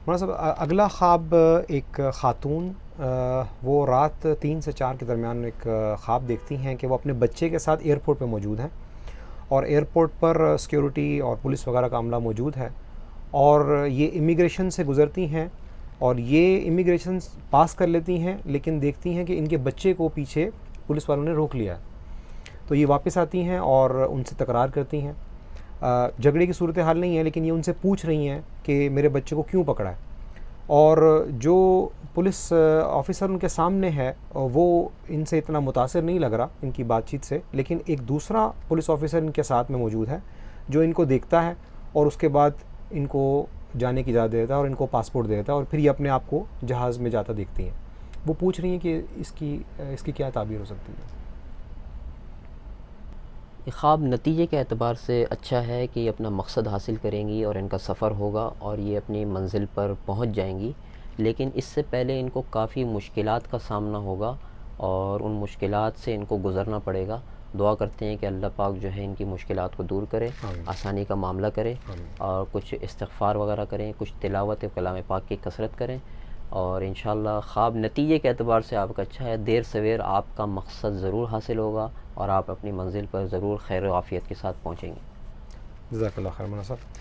مولانا صاحب اگلا خواب ایک خاتون وہ رات 3 سے 4 کے درمیان ایک خواب دیکھتی ہیں کہ وہ اپنے بچے کے ساتھ ایئرپورٹ پہ موجود ہیں، اور ایئرپورٹ پر سیکیورٹی اور پولیس وغیرہ کا عملہ موجود ہے، اور یہ امیگریشن سے گزرتی ہیں اور یہ امیگریشن پاس کر لیتی ہیں، لیکن دیکھتی ہیں کہ ان کے بچے کو پیچھے پولیس والوں نے روک لیا ہے۔ تو یہ واپس آتی ہیں اور ان سے تکرار کرتی ہیں، جھگڑے کی صورتحال نہیں ہے لیکن یہ ان سے پوچھ رہی ہیں کہ میرے بچے کو کیوں پکڑا ہے، اور جو پولیس آفیسر ان کے سامنے ہے وہ ان سے اتنا متاثر نہیں لگ رہا ان کی بات چیت سے، لیکن ایک دوسرا پولیس آفیسر ان کے ساتھ میں موجود ہے جو ان کو دیکھتا ہے اور اس کے بعد ان کو جانے کی اجازت دیتا ہے اور ان کو پاسپورٹ دے دیتا ہے، اور پھر یہ اپنے آپ کو جہاز میں جاتا دیکھتی ہیں۔ وہ پوچھ رہی ہیں کہ اس کی کیا تعبیر ہو سکتی ہے؟ یہ خواب نتیجے کے اعتبار سے اچھا ہے کہ یہ اپنا مقصد حاصل کریں گی اور ان کا سفر ہوگا اور یہ اپنی منزل پر پہنچ جائیں گی، لیکن اس سے پہلے ان کو کافی مشکلات کا سامنا ہوگا اور ان مشکلات سے ان کو گزرنا پڑے گا۔ دعا کرتے ہیں کہ اللہ پاک جو ہے ان کی مشکلات کو دور کرے، آمین آسانی کا معاملہ کرے، آمین۔ اور کچھ استغفار وغیرہ کریں، کچھ تلاوت کلام پاک کی کثرت کریں، اور انشاءاللہ خواب نتیجے کے اعتبار سے آپ کا اچھا ہے۔ دیر سویر آپ کا مقصد ضرور حاصل ہوگا اور آپ اپنی منزل پر ضرور خیر و عافیت کے ساتھ پہنچیں گے۔ جزاک اللہ خیر مولانا صاحب۔